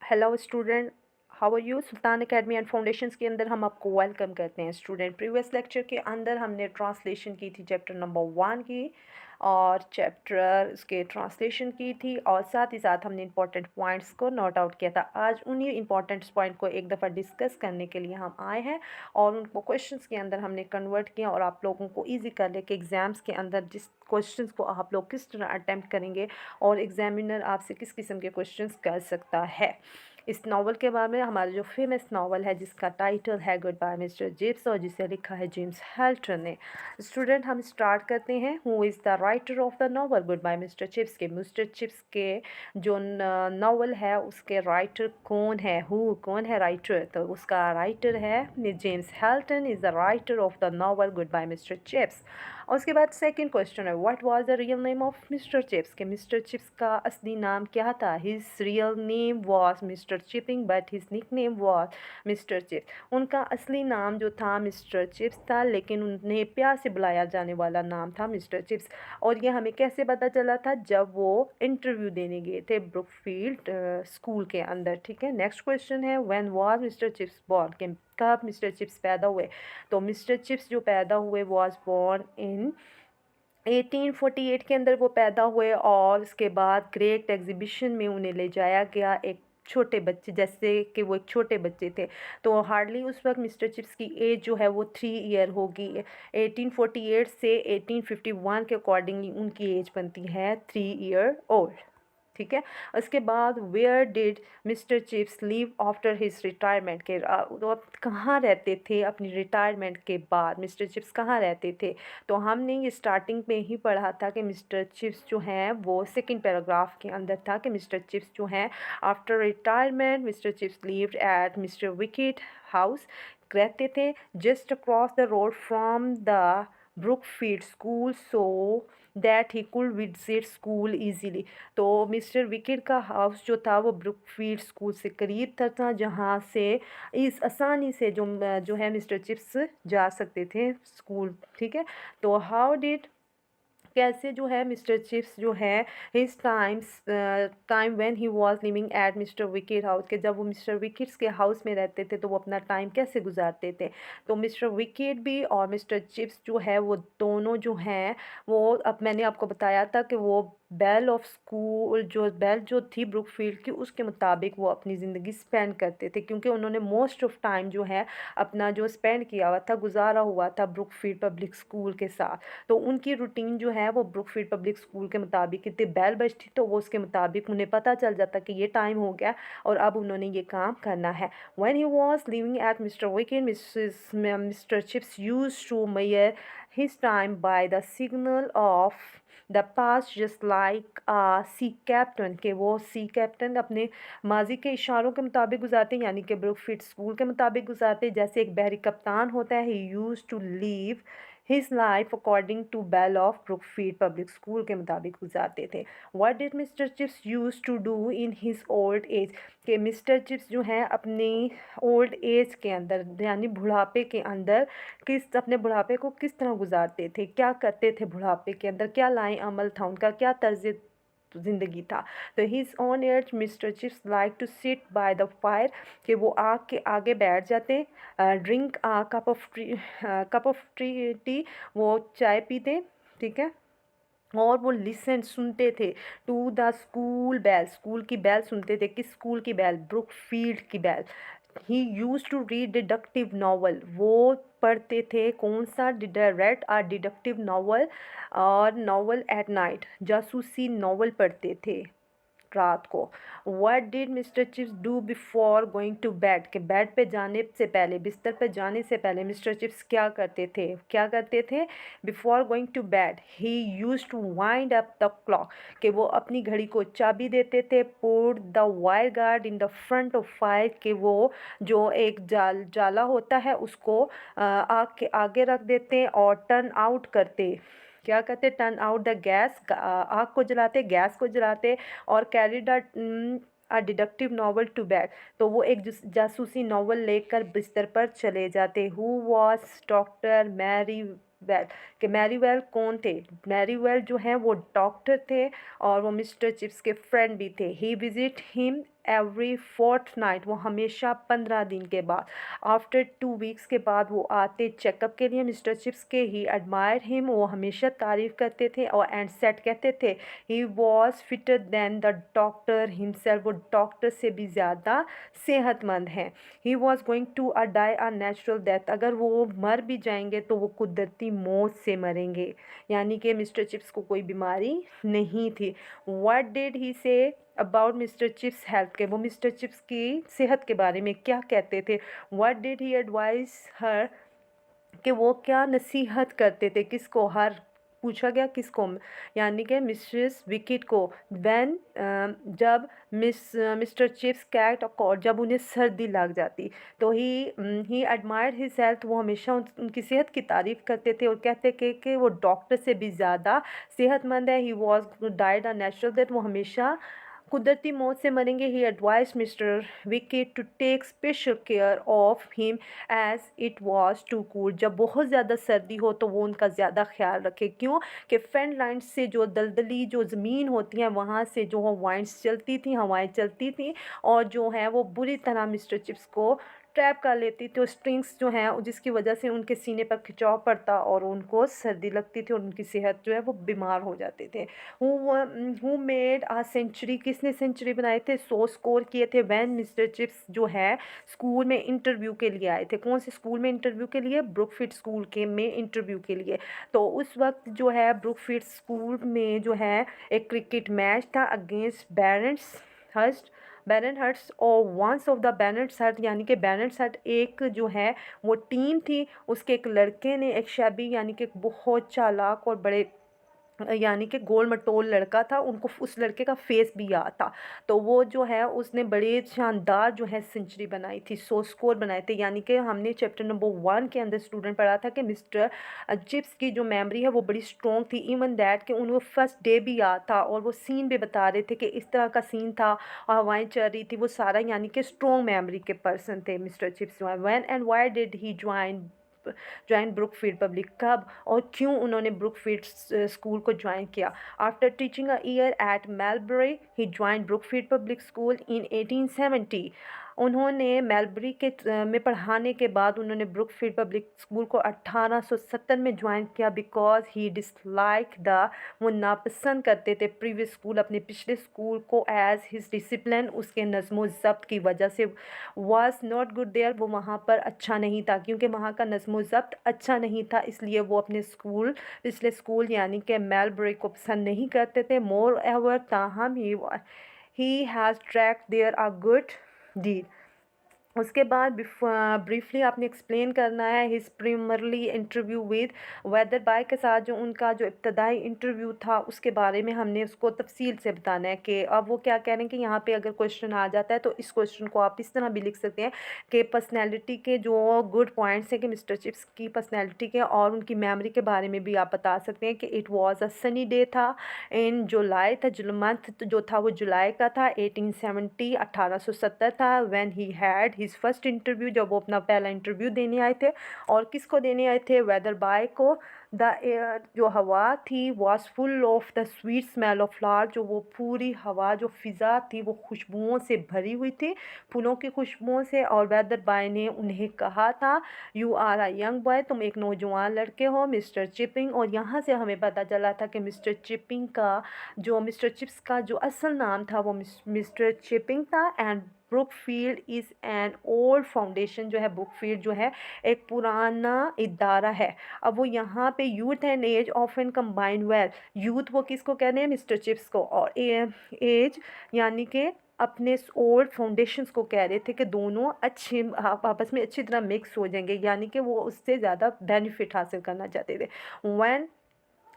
Hello student, how are you. Sultan academy and foundations के अंदर हम आपको वेलकम करते हैं। स्टूडेंट, प्रीवियस लेक्चर के अंदर हमने ट्रांसलेशन की थी चैप्टर नंबर 1 की, और चैप्टर उसके ट्रांसलेशन की थी, और साथ ही साथ हमने इंपॉर्टेंट पॉइंट्स को नोट आउट किया था। आज उन्हीं इंपॉर्टेंट पॉइंट को एक दफ़ा डिस्कस करने के लिए हम आए हैं, और उनको क्वेश्चंस के अंदर हमने कन्वर्ट किया, और आप लोगों को ईजी कर ले कि एग्ज़ाम्स के अंदर जिस क्वेश्चंस को आप लोग किस तरह अटैम्प्ट करेंगे और एग्जामिनर आपसे किस किस्म के क्वेश्चंस कर सकता है। इस नावल के बारे में, हमारा जो फेमस नावल है जिसका टाइटल है गुड बाय मिस्टर जिप्स, और जिसे लिखा है जेम्स हेल्टन ने। स्टूडेंट, हम स्टार्ट करते हैं। Who is the writer of the novel goodbye mister Chips के। मिस्टर चिप्स के जो नावल है उसके राइटर कौन है, कौन है राइटर, तो उसका राइटर है James Hilton is the writer of the novel goodbye mister Chips. और उसके बाद सेकंड क्वेश्चन है, what was the real name of mister Chips के। मिस्टर चिप्स का असली नाम क्या था। His real name was Mr Chipping but his nickname was Mr Chips. उनका असली नाम जो था मिस्टर चिप्स था, लेकिन उन्हें प्यार से बुलाया जाने वाला नाम था मिस्टर चिप्स। और ये हमें कैसे पता चला था, जब वो इंटरव्यू देने गए थे ब्रुकफील्ड स्कूल के अंदर। ठीक है, नेक्स्ट क्वेश्चन है, when was Mr chips born के, कब मिस्टर चिप्स पैदा हुए। तो मिस्टर चिप्स जो पैदा हुए वाज बोर्न इन 1848 के अंदर वो पैदा हुए, और उसके बाद ग्रेट एग्जीबिशन में उन्हें ले जाया गया एक छोटे बच्चे, जैसे कि वो एक छोटे बच्चे थे। तो हार्डली उस वक्त मिस्टर चिप्स की एज जो है वो 3 ईयर होगी। 1848 से 1851 के अकॉर्डिंगली उनकी एज बनती है 3 ईयर ओल्ड। ठीक है, उसके बाद where did mister Chips live after his retirement के, तो अब कहाँ रहते थे अपनी रिटायरमेंट के बाद, मिस्टर चिप्स कहाँ रहते थे। तो हमने ये स्टार्टिंग में ही पढ़ा था कि मिस्टर चिप्स जो हैं वो सेकंड पैराग्राफ के अंदर था कि मिस्टर चिप्स जो हैं after retirement mister chips lived eight mister wicket house, रहते थे just across the road from the Brookfield school so that he could visit school easily. तो मिस्टर विकेट का हाउस जो था वो ब्रुकफील्ड स्कूल से करीब था जहाँ से इस आसानी से जो है मिस्टर चिप्स जा सकते थे स्कूल। ठीक है, तो हाउ डिड, कैसे जो है मिस्टर चिप्स जो है his time when he was living at mister wicket house के, जब वो मिस्टर विकेट्स के हाउस में रहते थे तो वो अपना टाइम कैसे गुजारते थे। तो मिस्टर विकेट भी और मिस्टर चिप्स जो है वो दोनों जो हैं वो, अब मैंने आपको बताया था कि वो बेल ऑफ स्कूल, जो बेल जो थी ब्रुकफील्ड की, उसके मुताबिक वो अपनी ज़िंदगी स्पेंड करते थे, क्योंकि उन्होंने मोस्ट ऑफ टाइम जो है अपना जो स्पेंड किया हुआ था, गुजारा हुआ था ब्रुकफील्ड पब्लिक स्कूल के साथ। तो उनकी रूटीन जो है वो ब्रुकफील्ड पब्लिक स्कूल के मुताबिक, कितनी बेल बजती तो वो उसके मुताबिक उन्हें पता चल जाता कि ये टाइम हो गया और अब उन्होंने ये काम करना है। When he was living at mister Wickett mister Chips used to measure his time by the signal of the past just like sea captain, के वो सी कैप्टन अपने माजी के इशारों के मुताबिक गुजारते हैं, यानी कि ब्रुकफील्ड स्कूल के मुताबिक गुजारते हैं। जैसे एक बहरी कप्तान होता है, he use to live his life according to bell of Brookfield public school के मुताबिक गुजारते थे। What did mister Chips use to do in his old age, के मिस्टर चिप्स जो हैं अपनी ओल्ड एज के अंदर यानी बुढ़ापे के अंदर अपने बुढ़ापे को किस तरह गुजारते थे, क्या करते थे बुढ़ापे के अंदर, क्या लाए अमल था उनका, क्या तर्ज ज़िंदगी था। तो his own age mister Chips like to sit by the fire, कि वो आग के आगे बैठ जाते, ड्रिंक कप ऑफ टी, वो चाय पीते। ठीक है, और वो लिसन सुनते थे to the school bell, school की बेल सुनते थे। किस स्कूल की बेल, ब्रुकफील्ड की bell. He use to read deductive novel, वो पढ़ते थे कौन सा, रेड आ डिडक्टिव नावल, और नावल एट नाइट, जासूसी नावल पढ़ते थे रात को। What did mister Chips do before going to bed, के बेड पे जाने से पहले, बिस्तर पे जाने से पहले मिस्टर चिप्स क्या करते थे before going to bed. He use to wind up the clock, कि वो अपनी घड़ी को चाबी देते थे। Put the wire guard in the front of fire, कि वो जो एक जाला होता है उसको आग के आगे रख देते और टर्न आउट करते, क्या कहते, टर्न आउट द गैस, आग को जलाते, गैस को जलाते, और carried a deductive novel to bed, तो वो एक जासूसी नावल लेकर बिस्तर पर चले जाते। Who was doctor Merivale, कि मैरी वेल कौन थे, मैरी वेल जो हैं वो डॉक्टर थे और वो मिस्टर चिप्स के फ्रेंड भी थे। ही विजिट हिम एवरी फोर्टनाइट, वो हमेशा 15 दिन के बाद। आफ्टर 2 वीक्स के बाद वो आते चेकअप के लिए मिस्टर चिप्स के। ही एडमायर हिम, वो हमेशा तारीफ़ करते थे और एंड सेट कहते थे he was fitter than the doctor himself, वो डॉक्टर से भी ज़्यादा सेहतमंद हैं। He was going to die a natural death, अगर वो मर भी जाएंगे तो वो कुदरती मौत से मरेंगे, यानी कि मिस्टर चिप्स को कोई बीमारी नहीं थी। What did he say about mister chips health के, वो मिस्टर चिप्स की सेहत के बारे में क्या कहते थे। व्हाट डिड ही एडवाइस हर, कि वो क्या नसीहत करते थे किसको, हर पूछा गया किसको, यानी कि मिसेस विकेट को। व्हेन जब मिस्टर चिप्स कैट और जब उन्हें सर्दी लग जाती तो ही एडमायर्ड हिज हेल्थ, वो हमेशा उनकी सेहत की तारीफ़ करते थे और कहते कि वो डॉक्टर से भी ज़्यादा सेहतमंद है। He was died a natural death, वो हमेशा कुदरती मौत से मरेंगे। He advise Mr Wickett to take special care of him as it was too cool, जब बहुत ज़्यादा सर्दी हो तो वो उनका ज़्यादा ख्याल रखे। क्यों कि फेन लाइन से जो दलदली जो ज़मीन होती है वहाँ से जो वाइंड्स चलती थी, हवाएं चलती थी और जो है वो बुरी तरह मिस्टर चिप्स को ट्रैप कर लेती थी, और स्ट्रिंग्स जो हैं जिसकी वजह से उनके सीने पर खिंचाव पड़ता और उनको सर्दी लगती थी और उनकी सेहत जो है वो बीमार हो जाते थे। हु मेड आ सेंचुरी, किसने सेंचुरी बनाए थे, 100 स्कोर किए थे। वैन मिस्टर चिप्स जो है स्कूल में इंटरव्यू के लिए आए थे। कौन से स्कूल में इंटरव्यू के लिए, ब्रुकफील्ड स्कूल के में इंटरव्यू के लिए। तो उस वक्त जो है ब्रुकफील्ड स्कूल में जो है एक क्रिकेट मैच था अगेंस्ट बैरनहर्स्ट और वंस ऑफ द बैरनहर्स्ट, यानी कि बैरनहर्स्ट एक जो है वो टीम थी, उसके एक लड़के ने, एक शैबी यानी कि बहुत चालाक और बड़े यानी कि गोल मटोल लड़का था, उनको उस लड़के का फेस भी याद था। तो वो जो है उसने बड़े शानदार जो है सेंचुरी बनाई थी, 100 स्कोर बनाए थे। यानी कि हमने चैप्टर नंबर 1 के अंदर स्टूडेंट पढ़ा था कि मिस्टर चिप्स की जो मेमोरी है वो बड़ी स्ट्रॉन्ग थी। इवन दैट कि उनको फर्स्ट डे भी याद था और वो सीन भी बता रहे थे कि इस तरह का सीन था और हवाएं चल रही थी, वो सारा यानी कि स्ट्रॉन्ग मेमोरी के पर्सन थे मिस्टर चिप्स जो है। When and why did he join Brookfield public, कब और क्यों उन्होंने ब्रुकफील्ड स्कूल को ज्वाइन किया। After teaching a year at Melbury he join Brookfield public school in 1870, उन्होंने मेलबरी के में पढ़ाने के बाद उन्होंने ब्रुकफील्ड पब्लिक स्कूल को 1870 में ज्वाइन किया। बिकॉज ही डिसलाइक द, वो नापसंद करते थे प्रीवियस स्कूल, अपने पिछले स्कूल को, एज हिज डिसिप्लिन, उसके नज़्म ज़ब्त की वजह से। वॉज नॉट गुड देयर, वो वहाँ पर अच्छा नहीं था, क्योंकि वहाँ का नज़्म ज़ब्त अच्छा नहीं था, इसलिए वो अपने स्कूल, पिछले स्कूल यानी कि मेलबरी को पसंद नहीं करते थे। मोर एवर, ताहम he has track their a good deed. उसके बाद ब्रीफली आपने एक्सप्लेन करना है his primarily interview with Wetherby के साथ, जो उनका जो इब्तदाई इंटरव्यू था उसके बारे में हमने उसको तफसील से बताना है। कि अब वो क्या कह रहे हैं कि यहाँ पे अगर क्वेश्चन आ जाता है तो इस क्वेश्चन को आप इस तरह भी लिख सकते हैं कि पर्सनैलिटी के जो गुड पॉइंट्स हैं कि मिस्टर चिप्स की पर्सनैलिटी के और उनकी मेमोरी के बारे में भी आप बता सकते हैं कि it was a sunny day था इन जुलाई था, मंथ जो था वो जुलाई का था, 1870 1870 था। When he had his first interview, जब वो अपना पहला इंटरव्यू देने आए थे। और किसको देने आए थे, वेदर बाय को। द एयर, जो हवा थी, was full of the sweet smell of flower, जो वो पूरी हवा जो फ़िज़ा थी वो खुशबुओं से भरी हुई थी, फूलों की खुशबुओं से। और वेदर बाय ने उन्हें कहा था you are a young boy, तुम एक नौजवान लड़के हो मिस्टर चिपिंग। और यहाँ से हमें पता चला था कि मिस्टर चिपिंग का जो मिस्टर चिप्स का जो असल नाम था वो मिस्टर चिपिंग था। And Brookfield is an old foundation, जो है ब्रुकफील्ड जो है एक पुराना इदारा है। अब वो यहाँ पे youth and age often combine well, youth वो किसको कह रहे हैं, मिस्टर चिप्स को, और एज यानी कि अपने ओल्ड फाउंडेशंस को कह रहे थे कि दोनों अच्छे आपस में अच्छी तरह मिक्स हो जाएंगे, यानी कि वो उससे ज़्यादा बेनिफिट हासिल करना चाहते थे। व्हेन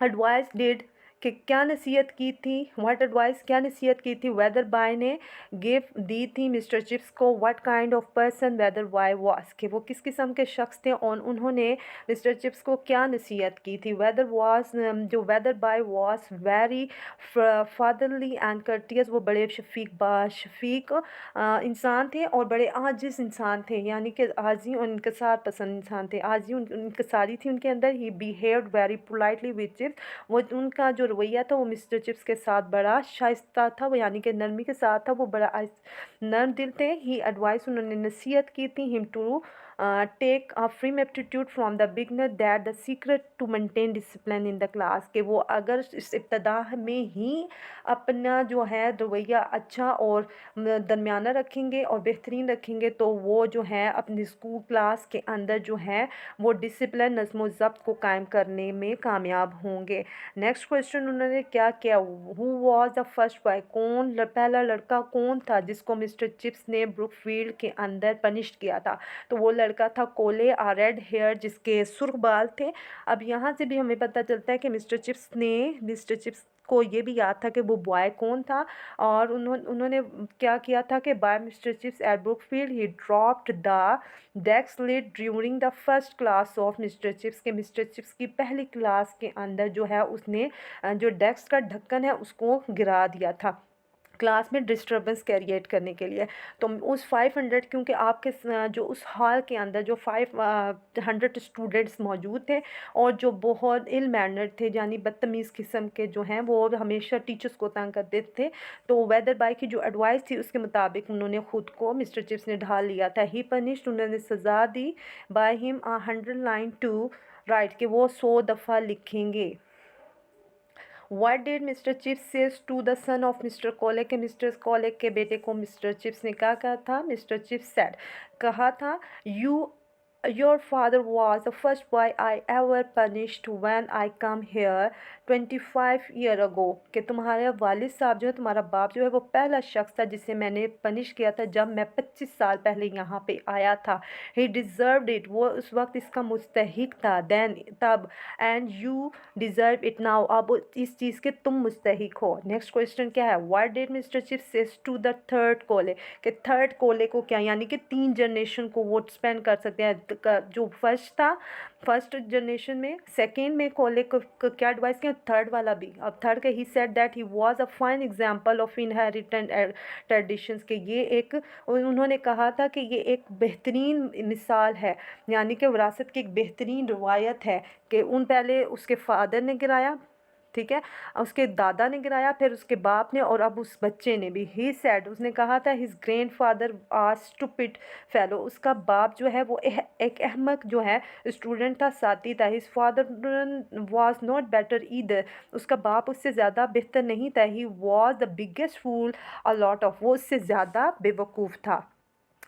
एडवाइस डिड, कि क्या नसीहत की थी, व्हाट एडवाइस क्या नसीहत की थी वेदर बाय ने गिव दी थी मिस्टर चिप्स को। What kind of person whether by was, कि वो किस किस्म के शख्स थे और उन्होंने मिस्टर चिप्स को क्या नसीहत की थी। वेदर वाज, जो Wetherby was very fatherly and courteous, वो बड़े शफीक इंसान थे और बड़े आजिज़ इंसान थे, यानी कि आजी और इनकसार पसंद इंसान थे। आजी इनकसारी थी उनके अंदर। He behaved very politely with Chips, वो उनका जो रवैया था वो मिस्टर चिप्स के साथ बड़ा शाइस्ता था, वो यानी कि नरमी के साथ था, वो बड़ा नर्म दिल थे। ही एडवाइस, उन्होंने नसीहत की थी him to take a firm aptitude from the beginner that the secret to maintain discipline in the class, कि वो अगर इस इब्तदा में ही अपना जो है रवैया अच्छा और दरमियाना रखेंगे और बेहतरीन रखेंगे तो वो जो है अपनी स्कूल क्लास के अंदर जो है वो डिसिप्लिन नज़्म व ज़ब्त को कायम करने में कामयाब होंगे। नेक्स्ट क्वेश्चन उन्होंने क्या किया, who was the first boy, पहला लड़का कौन था जिसको मिस्टर चिप्स ने ब्रुकफील्ड के अंदर पनिश किया था। तो वो लड़का था कोले, आ रेड हेयर जिसके सुर्ख बाल थे। अब यहाँ से भी हमें पता चलता है कि मिस्टर चिप्स को ये भी याद था कि वो बॉय कौन था, और उन्होंने क्या किया था कि boy mister Chips at Brookfield he dropped the desk lid during the first class of mister Chips, के मिस्टर चिप्स की पहली क्लास के अंदर जो है उसने जो डेस्क का ढक्कन है उसको गिरा दिया था क्लास में डिस्टर्बेंस क्रिएट करने के लिए। तो उस 500, क्योंकि आपके जो उस हॉल के अंदर जो 500 स्टूडेंट्स मौजूद थे और जो बहुत इल मैनर्ड थे यानी बदतमीज़ किस्म के जो हैं वो हमेशा टीचर्स को तंग करते थे, तो वेदर बाय की जो एडवाइस थी उसके मुताबिक उन्होंने ख़ुद को मिस्टर चिप्स ने ढाल लिया था। ही पनिश्ड, उन्होंने सज़ा दी by him 100 line to write, कि वो 100 दफ़ा लिखेंगे। What did Mr. Chips says to the son of Mr. Cole, के मिस्टर कॉले के बेटे को मिस्टर चिप्स ने क्या कहा था, मिस्टर चिप्स सेड, कहा था, your father was the first boy I ever punished when I come here 25 year ago, कि तुम्हारे वालिद साहब जो है, तुम्हारा बाप जो है वो पहला शख्स था जिसे मैंने पनिश किया था जब मैं 25 साल पहले यहाँ पे आया था। He deserved it, वो उस वक्त इसका मुस्तहिक था, then तब, and you deserve it now, अब इस चीज़ के तुम मुस्तहिक हो। नेक्स्ट क्वेश्चन क्या है, what did Mr. Chips says to the third कोले, कि थर्ड कोले को क्या, यानी कि 3 जनरेशन को वो स्पेंड कर सकते हैं। जो फर्स्ट था, फर्स्ट जनरेशन में, सेकेंड में कोले को क्या एडवाइस किया, थर्ड वाला भी। अब थर्ड के he said that he was a fine example of inherited traditions, के ये एक, उन्होंने कहा था कि ये एक बेहतरीन मिसाल है, यानी कि विरासत की एक बेहतरीन रवायत है कि उन पहले उसके फादर ने गिराया, ठीक है, उसके दादा ने गिराया, फिर उसके बाप ने, और अब उस बच्चे ने भी। ही सैड, उसने कहा था, his grandfather are stupid fellow, उसका बाप जो है वो एक अहमक जो है स्टूडेंट था, साथी था। His father was not better either, उसका बाप उससे ज़्यादा बेहतर नहीं था। He was the biggest fool a lot of, वो उससे ज़्यादा बेवकूफ़ था।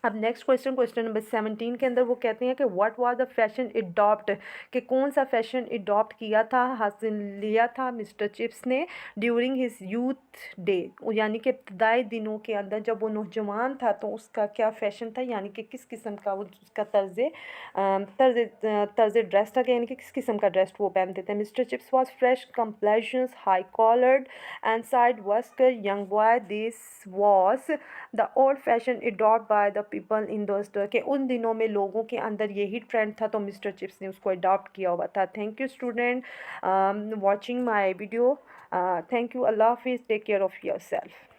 अब नेक्स्ट क्वेश्चन नंबर 17 के अंदर वो कहते हैं कि what was the fashion adopt, कि कौन सा फैशन अडॉप्ट किया था, हासिल लिया था मिस्टर चिप्स ने ड्यूरिंग हिज यूथ डे, यानी कि इब्तदाई दिनों के अंदर जब वो नौजवान था तो उसका क्या फैशन था, यानी कि किस किस्म का वो उसका तर्ज ड्रेस था, यानी कि किस किस्म का ड्रेस वो पहनते थे। Mister Chips was fresh complexions, high collared and side whisker young boy, this was the old fashion adopt by the people in those days, के उन दिनों में लोगों के अंदर यही ट्रेंड था, तो मिस्टर चिप्स ने उसको अडॉप्ट किया हुआ था। Thank you student watching my video, thank you, अल्लाह हाफिज़, take care of your self.